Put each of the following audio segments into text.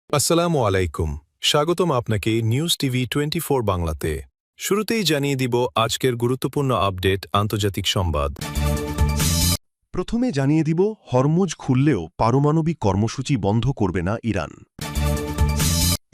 আসসালামু আলাইকুম, স্বাগতম আপনাকে নিউজ টিভি 24 বাংলাতে। শুরুতেই জানিয়ে দিব আজকের গুরুত্বপূর্ণ আপডেট আন্তর্জাতিক সংবাদ। প্রথমে জানিয়ে দিব হরমুজ খুললেও পারমাণবিক কর্মসূচি বন্ধ করবে না ইরান।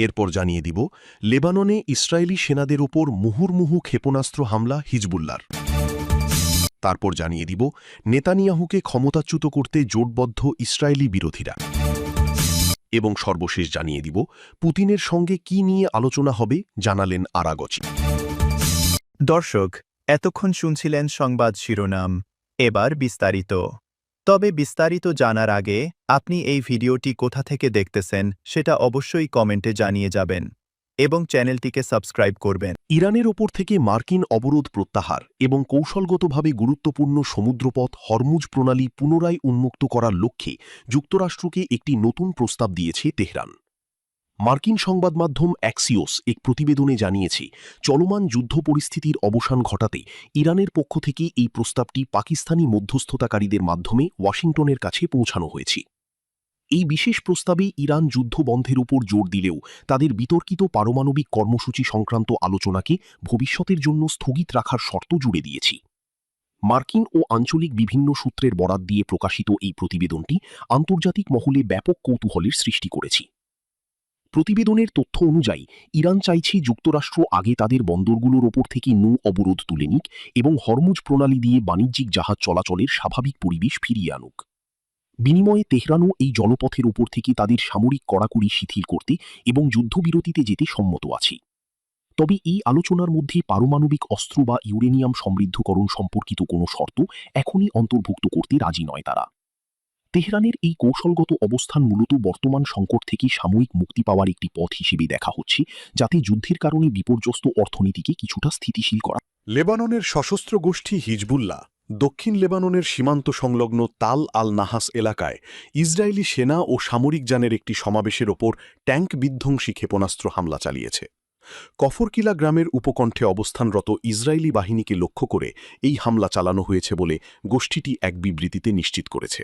এরপর জানিয়ে দিব লেবাননে ইসরায়েলি সেনাদের ওপর মুহুর্মুহু ক্ষেপণাস্ত্র হামলা হিজবুল্লার। তারপর জানিয়ে দিব নেতানিয়াহুকে ক্ষমতাচ্যুত করতে জোটবদ্ধ ইসরায়েলি বিরোধীরা। এবং সর্বশেষ জানিয়ে দিব পুতিনের সঙ্গে কি নিয়ে আলোচনা হবে জানালেন আরাগচি। দর্শক, এতক্ষণ শুনছিলেন সংবাদ শিরোনাম। এবার বিস্তারিত। তবে বিস্তারিত জানার আগে আপনি এই ভিডিওটি কোথা থেকে দেখতেছেন সেটা অবশ্যই কমেন্টে জানিয়ে যাবেন এবং চ্যানেলটিকে সাবস্ক্রাইব করবেন। ইরানের ওপর থেকে মার্কিন অবরোধ প্রত্যাহার এবং কৌশলগতভাবে গুরুত্বপূর্ণ সমুদ্রপথ হরমুজ প্রণালী পুনরায় উন্মুক্ত করার লক্ষ্যে যুক্তরাষ্ট্রকে একটি নতুন প্রস্তাব দিয়েছে তেহরান। মার্কিন সংবাদ মাধ্যম অ্যাক্সিওস এক প্রতিবেদনে জানিয়েছে চলমান যুদ্ধ পরিস্থিতির অবসান ঘটাতে ইরানের পক্ষ থেকে এই প্রস্তাবটি পাকিস্তানি মধ্যস্থতাকারীদের মাধ্যমে ওয়াশিংটনের কাছে পৌঁছানো হয়েছে। এই বিশেষ প্রস্তাবে ইরান যুদ্ধ বন্ধের উপর জোর দিলেও তাদের বিতর্কিত পারমাণবিক কর্মসূচি সংক্রান্ত আলোচনাকে ভবিষ্যতের জন্য স্থগিত রাখার শর্ত জুড়ে দিয়েছে। মার্কিন ও আঞ্চলিক বিভিন্ন সূত্রের বরাত দিয়ে প্রকাশিত এই প্রতিবেদনটি আন্তর্জাতিক মহলে ব্যাপক কৌতূহলের সৃষ্টি করেছে। প্রতিবেদনের তথ্য অনুযায়ী ইরান চাইছে যুক্তরাষ্ট্র আগে তাদের বন্দরগুলোর ওপর থেকে নৌ অবরোধ তুলে নিক এবং হরমুজ প্রণালী দিয়ে বাণিজ্যিক জাহাজ চলাচলের স্বাভাবিক পরিবেশ ফিরিয়ে আনুক। বিনিময়ে তেহরানও এই জলপথের ওপর থেকে তাদের সামরিক কড়াকড়ি শিথিল করতে এবং যুদ্ধবিরতিতে যেতে সম্মত আছে। তবে এই আলোচনার মধ্যে পারমাণবিক অস্ত্র বা ইউরেনিয়াম সমৃদ্ধকরণ সম্পর্কিত কোনো শর্ত এখনই অন্তর্ভুক্ত করতে রাজি নয় তারা। তেহরানের এই কৌশলগত অবস্থান মূলত বর্তমান সংকট থেকে সাময়িক মুক্তি পাওয়ার একটি পথ হিসেবে দেখা হচ্ছে, যাতে যুদ্ধের কারণে বিপর্যস্ত অর্থনীতিকে কিছুটা স্থিতিশীল করা। লেবাননের সশস্ত্র গোষ্ঠী হিজবুল্লাহ দক্ষিণ লেবাননের সীমান্ত সংলগ্ন তাল আল নাহাস এলাকায় ইসরায়েলি সেনা ও সামরিক যানের একটি সমাবেশের ওপর ট্যাঙ্ক বিধ্বংসী ক্ষেপণাস্ত্র হামলা চালিয়েছে। কফরকিলা গ্রামের উপকণ্ঠে অবস্থানরত ইসরায়েলি বাহিনীকে লক্ষ্য করে এই হামলা চালানো হয়েছে বলে গোষ্ঠীটি এক বিবৃতিতে নিশ্চিত করেছে।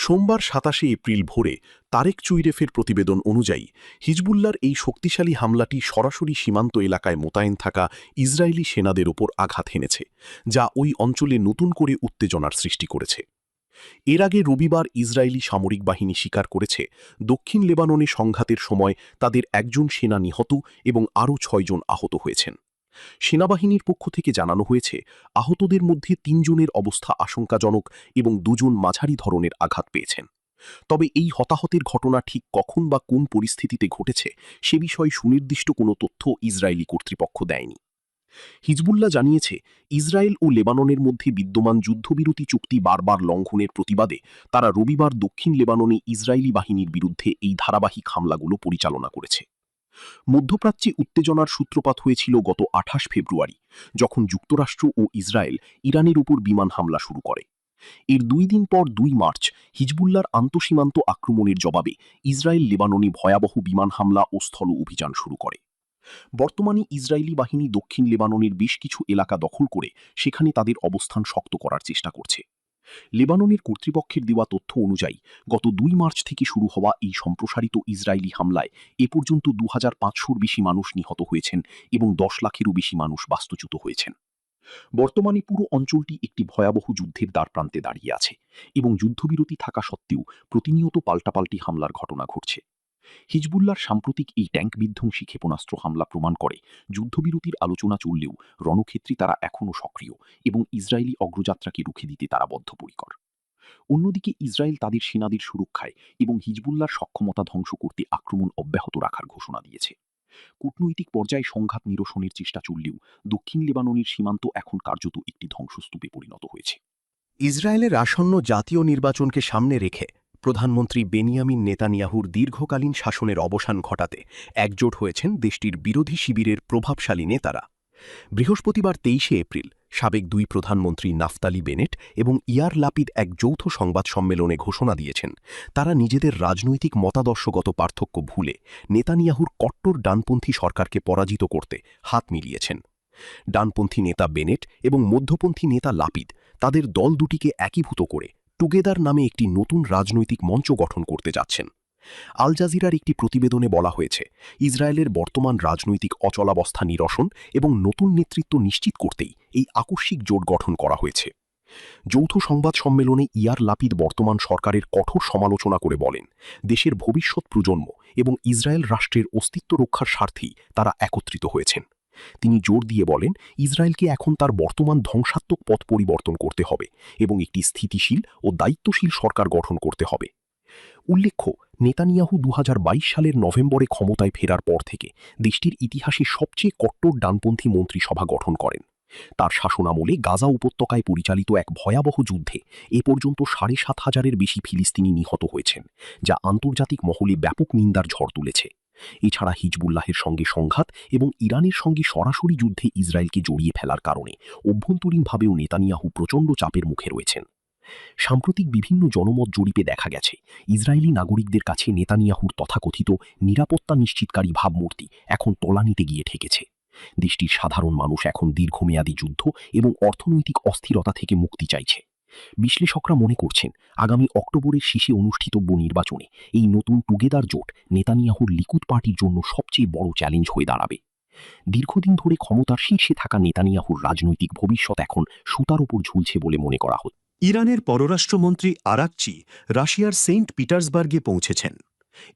সোমবার ২৭ এপ্রিল ভোরে তারেক চুইরেফের প্রতিবেদন অনুযায়ী হিজবুল্লার এই শক্তিশালী হামলাটি সরাসরি সীমান্ত এলাকায় মোতায়েন থাকা ইসরায়েলি সেনাদের ওপর আঘাত হেনেছে, যা ওই অঞ্চলে নতুন করে উত্তেজনার সৃষ্টি করেছে। এর আগে রবিবার ইসরায়েলি সামরিক বাহিনী স্বীকার করেছে দক্ষিণ লেবাননে সংঘাতের সময় তাদের একজন সেনা নিহত এবং আরও ৬ জন আহত হয়েছেন। সেনাবাহিনীর পক্ষ থেকে জানানো হয়েছে আহতদের মধ্যে ৩ জনের অবস্থা আশঙ্কাজনক এবং ২ জন মাঝারি ধরনের আঘাত পেয়েছেন। তবে এই হতাহতের ঘটনা ঠিক কখন বা কোন পরিস্থিতিতে ঘটেছে সে বিষয়ে সুনির্দিষ্ট কোনো তথ্য ইসরায়েলি কর্তৃপক্ষ দেয়নি। হিজবুল্লাহ জানিয়েছে ইসরায়েল ও লেবাননের মধ্যে বিদ্যমান যুদ্ধবিরতি চুক্তি বারবার লঙ্ঘনের প্রতিবাদে তারা রবিবার দক্ষিণ লেবাননে ইসরায়েলি বাহিনীর বিরুদ্ধে এই ধারাবাহিক হামলাগুলো পরিচালনা করেছে। মধ্যপ্রাচ্যে উত্তেজনার সূত্রপাত হয়েছিল গত ২৮ ফেব্রুয়ারি, যখন যুক্তরাষ্ট্র ও ইসরায়েল ইরানের উপর বিমান হামলা শুরু করে। এর ২ দিন পর ২ মার্চ হিজবুল্লাহর আন্তঃসীমান্ত আক্রমণের জবাবে ইসরায়েল লেবাননে ভয়াবহ বিমান হামলা ও স্থল অভিযান শুরু করে। বর্তমানে ইসরায়েলি বাহিনী দক্ষিণ লেবাননের বেশ কিছু এলাকা দখল করে সেখানে তাদের অবস্থান শক্ত করার চেষ্টা করছে। লেবাননের কর্তৃপক্ষের দেওয়া তথ্য অনুযায়ী গত ২ মার্চ থেকে শুরু হওয়া এই সম্প্রসারিত ইসরায়েলি হামলায় এ পর্যন্ত ২৫০০র বেশি মানুষ নিহত হয়েছেন এবং ১০ লাখেরও বেশি মানুষ বাস্তুচ্যুত হয়েছেন। বর্তমানে পুরো অঞ্চলটি একটি ভয়াবহ যুদ্ধের দ্বারপ্রান্তে দাঁড়িয়ে আছে এবং যুদ্ধবিরতি থাকা সত্ত্বেও প্রতিনিয়ত পাল্টাপাল্টি হামলার ঘটনা ঘটছে। হিজবুল্লাহর সাম্প্রতিক এই ট্যাঙ্ক বিধ্বংসী ক্ষেপণাস্ত্র হামলা প্রমাণ করে যুদ্ধবিরতির আলোচনা চললেও রণক্ষেত্রে তারা এখনও সক্রিয় এবং ইসরায়েলি অগ্রযাত্রাকে রুখে দিতে তারা বদ্ধপরিকর। অন্যদিকে ইসরায়েল তাদের সেনাদের সুরক্ষায় এবং হিজবুল্লাহর সক্ষমতা ধ্বংস করতে আক্রমণ অব্যাহত রাখার ঘোষণা দিয়েছে। কূটনৈতিক পর্যায়ে সংঘাত নিরসনের চেষ্টা চললেও দক্ষিণ লেবাননের সীমান্ত এখন কার্যত একটি ধ্বংসস্তূপে পরিণত হয়েছে। ইসরায়েলের আসন্ন জাতীয় নির্বাচনকে সামনে রেখে প্রধানমন্ত্রী বেনিয়ামিন নেতানিয়াহুর দীর্ঘকালীন শাসনের অবসান ঘটাতে একজোট হয়েছেন দেশটির বিরোধী শিবিরের প্রভাবশালী নেতারা। বৃহস্পতিবার ২৩ এপ্রিল সাবেক ২ প্রধানমন্ত্রী নাফতালি বেনেট এবং ইয়ার লাপিদ এক যৌথ সংবাদ সম্মেলনে ঘোষণা দিয়েছেন তারা নিজেদের রাজনৈতিক মতাদর্শগত পার্থক্য ভুলে নেতানিয়াহুর কট্টর ডানপন্থী সরকারকে পরাজিত করতে হাত মিলিয়েছেন। ডানপন্থী নেতা বেনেট এবং মধ্যপন্থী নেতা লাপিদ তাদের দল দুটিকে একীভূত করে টুগেদার নামে একটি নতুন রাজনৈতিক মঞ্চ গঠন করতে যাচ্ছেন। আল জাজিরার একটি প্রতিবেদনে বলা হয়েছে, ইসরায়েলের বর্তমান রাজনৈতিক অচলাবস্থা নিরসন এবং নতুন নেতৃত্ব নিশ্চিত করতেই এই আকস্মিক জোট গঠন করা হয়েছে। যৌথ সংবাদ সম্মেলনে ইয়ার লাপিদ বর্তমান সরকারের কঠোর সমালোচনা করে বলেন, দেশের ভবিষ্যৎ প্রজন্ম এবং ইসরায়েল রাষ্ট্রের অস্তিত্ব রক্ষার স্বার্থেই তারা একত্রিত হয়েছেন। তিনি জোর দিয়ে বলেন, ইসরায়েলকে এখন তার বর্তমান ধ্বংসাত্মক পথ পরিবর্তন করতে হবে এবং একটি স্থিতিশীল ও দায়িত্বশীল সরকার গঠন করতে হবে। উল্লেখ্য, নেতানিয়াহু ২০২২ সালের নভেম্বরে ক্ষমতায় ফেরার পর থেকে দেশটির ইতিহাসে সবচেয়ে কট্টর ডানপন্থী মন্ত্রিসভা গঠন করেন। তার শাসনামলে গাজা উপত্যকায় পরিচালিত এক ভয়াবহ যুদ্ধে এ পর্যন্ত ৭,৫০০-এর বেশি ফিলিস্তিনি নিহত হয়েছেন, যা আন্তর্জাতিক মহলে ব্যাপক নিন্দার ঝড় তুলেছে। এছাড়া হিজবুল্লাহের সঙ্গে সংঘাত এবং ইরানের সঙ্গে সরাসরি যুদ্ধে ইসরায়েলকে জড়িয়ে ফেলার কারণে অভ্যন্তরীণভাবেও নেতানিয়াহু প্রচণ্ড চাপের মুখে রয়েছেন। সাম্প্রতিক বিভিন্ন জনমত জরিপে দেখা গেছে, ইসরায়েলি নাগরিকদের কাছে নেতানিয়াহুর তথাকথিত নিরাপত্তা নিশ্চিতকারী ভাবমূর্তি এখন তলানিতে গিয়ে ঠেকেছে। দেশটির সাধারণ মানুষ এখন দীর্ঘমেয়াদী যুদ্ধ এবং অর্থনৈতিক অস্থিরতা থেকে মুক্তি চাইছে। বিশ্লেষকরা মনে করছেন, আগামী অক্টোবরের শেষে অনুষ্ঠিতব্য নির্বাচনে এই নতুন টুগেদার জোট নেতানিয়াহুর লিকুদ পার্টির জন্য সবচেয়ে বড় চ্যালেঞ্জ হয়ে দাঁড়াবে। দীর্ঘদিন ধরে ক্ষমতার শীর্ষে থাকা নেতানিয়াহুর রাজনৈতিক ভবিষ্যৎ এখন সুতার উপর ঝুলছে বলে মনে করা হচ্ছে। ইরানের পররাষ্ট্রমন্ত্রী আরাকচি রাশিয়ার সেন্ট পিটার্সবার্গে পৌঁছেছেন।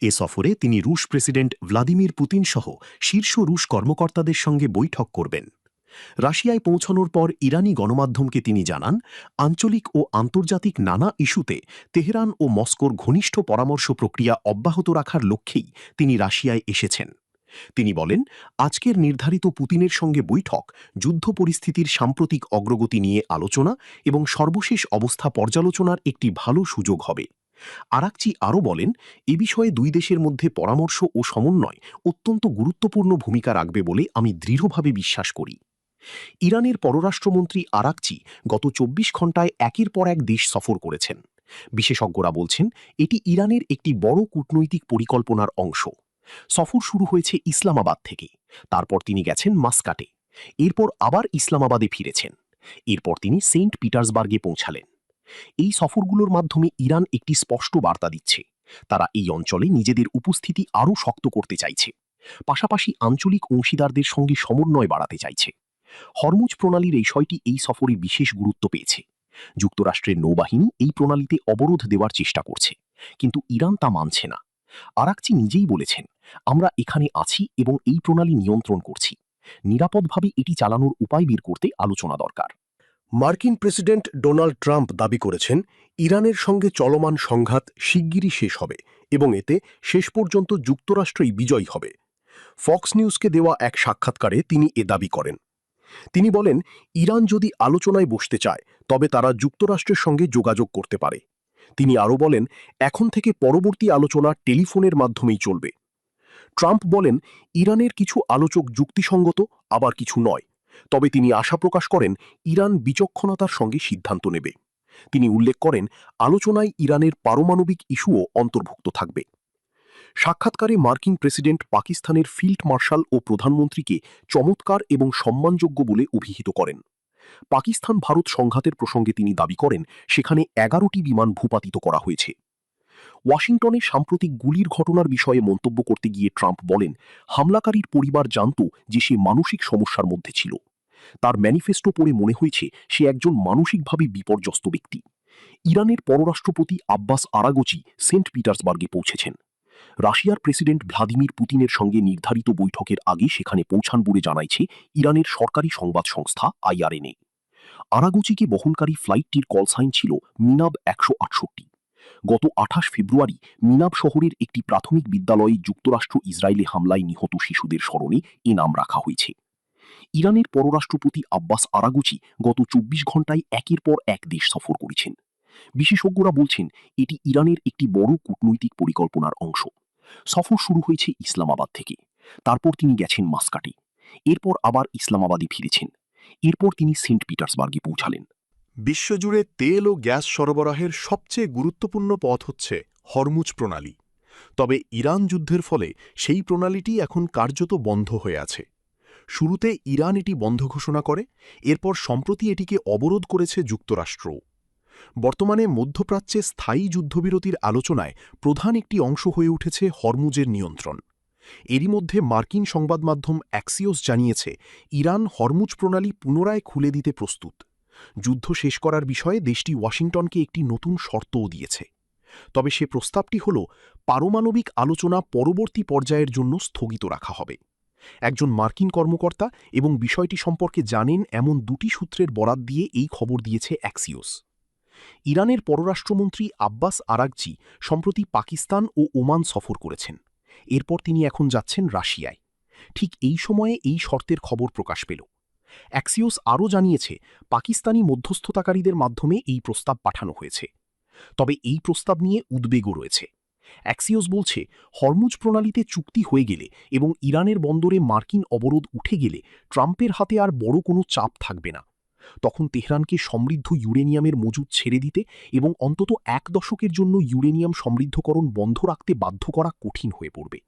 এ সফরে তিনি রুশ প্রেসিডেন্ট ভ্লাদিমির পুতিন সহ শীর্ষ রুশ কর্মকর্তাদের সঙ্গে বৈঠক করবেন। রাশিয়ায় পৌঁছানোর পর ইরানি গণমাধ্যমকে তিনি জানান, আঞ্চলিক ও আন্তর্জাতিক নানা ইস্যুতে তেহরান ও মস্কোর ঘনিষ্ঠ পরামর্শ প্রক্রিয়া অব্যাহত রাখার লক্ষ্যেই তিনি রাশিয়ায় এসেছেন। তিনি বলেন, আজকের নির্ধারিত পুতিনের সঙ্গে বৈঠক যুদ্ধ পরিস্থিতির সাম্প্রতিক অগ্রগতি নিয়ে আলোচনা এবং সর্বশেষ অবস্থা পর্যালোচনার একটি ভালো সুযোগ হবে। আরাকচি আরও বলেন, এ বিষয়ে দুই দেশের মধ্যে পরামর্শ ও সমন্বয় অত্যন্ত গুরুত্বপূর্ণ ভূমিকা রাখবে বলে আমি দৃঢ়ভাবে বিশ্বাস করি। ইরানের পররাষ্ট্রমন্ত্রী আরাকচি গত ২৪ ঘণ্টায় একের পর এক দেশ সফর করেছেন। বিশেষজ্ঞরা বলছেন, এটি ইরানের একটি বড় কূটনৈতিক পরিকল্পনার অংশ। সফর শুরু হয়েছে ইসলামাবাদ থেকে, তারপর তিনি গেছেন মাস্কাটে, এরপর আবার ইসলামাবাদে ফিরেছেন, এরপর তিনি সেন্ট পিটার্সবার্গে পৌঁছালেন। এই সফরগুলোর মাধ্যমে ইরান একটি স্পষ্ট বার্তা দিচ্ছে, তারা এই অঞ্চলে নিজেদের উপস্থিতি আরও শক্ত করতে চাইছে, পাশাপাশি আঞ্চলিক অংশীদারদের সঙ্গে সমন্বয় বাড়াতে চাইছে। হরমুজ প্রণালীর এই বিষয়টি এই সফরে বিশেষ গুরুত্ব পেয়েছে। যুক্তরাষ্ট্রের নৌবাহিনী এই প্রণালীতে অবরোধ দেওয়ার চেষ্টা করছে, কিন্তু ইরান তা মানছে না। আরাকচি নিজেই বলেছেন, আমরা এখানে আছি এবং এই প্রণালী নিয়ন্ত্রণ করছি। নিরাপদভাবে এটি চালানোর উপায় বের করতে আলোচনা দরকার। মার্কিন প্রেসিডেন্ট ডোনাল্ড ট্রাম্প দাবি করেছেন, ইরানের সঙ্গে চলমান সংঘাত শিগগিরই শেষ হবে এবং এতে শেষ পর্যন্ত যুক্তরাষ্ট্রই বিজয়ী হবে। ফক্স নিউজকে দেওয়া এক সাক্ষাৎকারে তিনি এ দাবি করেন। তিনি বলেন, ইরান যদি আলোচনায় বসতে চায় তবে তারা যুক্তরাষ্ট্রের সঙ্গে যোগাযোগ করতে পারে। তিনি আরও বলেন, এখন থেকে পরবর্তী আলোচনা টেলিফোনের মাধ্যমেই চলবে। ট্রাম্প বলেন, ইরানের কিছু আলোচক যুক্তিসঙ্গত, আবার কিছু নয়, তবে তিনি আশা প্রকাশ করেন ইরান বিচক্ষণতার সঙ্গে সিদ্ধান্ত নেবে। তিনি উল্লেখ করেন, আলোচনায় ইরানের পারমাণবিক ইস্যুও অন্তর্ভুক্ত থাকবে। সাক্ষাৎকারে মার্কিন প্রেসিডেন্ট পাকিস্তানের ফিল্ড মার্শাল ও প্রধানমন্ত্রীকে চমৎকার এবং সম্মানযোগ্য বলে অভিহিত করেন। পাকিস্তান ভারত সংঘাতের প্রসঙ্গে তিনি দাবি করেন, সেখানে ১১টি বিমান ভূপাতিত করা হয়েছে। ওয়াশিংটনে সাম্প্রতিক গুলির ঘটনার বিষয়ে মন্তব্য করতে গিয়ে ট্রাম্প বলেন, হামলাকারীর পরিবার জানত যে সে মানসিক সমস্যার মধ্যে ছিল। তার ম্যানিফেস্টো পড়ে মনে হয়েছে সে একজন মানসিকভাবে বিপর্যস্ত ব্যক্তি। ইরানের পররাষ্ট্রপতি আব্বাস আরাগচি সেন্ট পিটার্সবার্গে পৌঁছেছেন। রাশিয়ার প্রেসিডেন্ট ভ্লাদিমির পুতিনের সঙ্গে নির্ধারিত বৈঠকের আগে সেখানে পৌঁছান বলে জানাইছে ইরানের সরকারি সংবাদ সংস্থা IRNA। আরাগচিকে বহনকারী ফ্লাইটটির কলসাইন ছিল মিনাব ১৬৮। গত ২৮ ফেব্রুয়ারি মিনাব শহরের একটি প্রাথমিক বিদ্যালয়ে যুক্তরাষ্ট্র ইসরায়েলে হামলায় নিহত শিশুদের স্মরণে এ নাম রাখা হয়েছে। ইরানের পররাষ্ট্রপতি আব্বাস আরাগচি গত ২৪ ঘণ্টায় একের পর এক দেশ সফর করেছেন। বিশেষজ্ঞরা বলছেন, এটি ইরানের একটি বড় কূটনৈতিক পরিকল্পনার অংশ। সফর শুরু হয়েছে ইসলামাবাদ থেকে, তারপর তিনি গেছেন মাস্কাটে, এরপর আবার ইসলামাবাদে ফিরেছেন, এরপর তিনি সেন্ট পিটার্সবার্গে পৌঁছালেন। বিশ্বজুড়ে তেল ও গ্যাস সরবরাহের সবচেয়ে গুরুত্বপূর্ণ পথ হচ্ছে হরমুজ প্রণালী। তবে ইরান যুদ্ধের ফলে সেই প্রণালীটি এখন কার্যত বন্ধ হয়ে আছে। শুরুতে ইরান এটি বন্ধ ঘোষণা করে, এরপর সম্প্রতি এটিকে অবরোধ করেছে যুক্তরাষ্ট্রও। বর্তমানে মধ্যপ্রাচ্যে স্থায়ী যুদ্ধবিরতির আলোচনায় প্রধান একটি অংশ হয়ে উঠেছে হরমুজের নিয়ন্ত্রণ। এরই মধ্যে মার্কিন সংবাদ মাধ্যম অ্যাক্সিওস জানিয়েছে ইরান হরমুজ প্রণালী পুনরায় খুলে দিতে প্রস্তুত। যুদ্ধ শেষ করার বিষয়ে দেশটি ওয়াশিংটনকে একটি নতুন শর্তও দিয়েছে। তবে সে প্রস্তাবটি হল পারমাণবিক আলোচনা পরবর্তী পর্যায়ের জন্য স্থগিত রাখা হবে। একজন মার্কিন কর্মকর্তা এবং বিষয়টি সম্পর্কে জানেন এমন দুটি সূত্রের বরাত দিয়ে এই খবর দিয়েছে অ্যাক্সিওস। ইরানের পররাষ্ট্রমন্ত্রী আব্বাস আরাগচি সম্প্রতি পাকিস্তান ও ওমান সফর করেছেন। এরপর তিনি এখন যাচ্ছেন রাশিয়ায়। ঠিক এই সময়ে এই শর্তের খবর প্রকাশ পেল। অ্যাক্সিওস আরও জানিয়েছে পাকিস্তানি মধ্যস্থতাকারীদের মাধ্যমে এই প্রস্তাব পাঠানো হয়েছে। তবে এই প্রস্তাব নিয়ে উদ্বেগও রয়েছে। অ্যাক্সিওস বলছে হরমুজ প্রণালীতে চুক্তি হয়ে গেলে এবং ইরানের বন্দরে মার্কিন অবরোধ উঠে গেলে ট্রাম্পের হাতে আর বড় কোনো চাপ থাকবে না। তখন তেহরানকে সমৃদ্ধ ইউরেনিয়ামের মজুদ ছেড়ে দিতে এবং অন্তত 1 দশকের জন্য ইউরেনিয়াম সমৃদ্ধকরণ বন্ধ রাখতে বাধ্য করা কঠিন হয়ে পড়বে।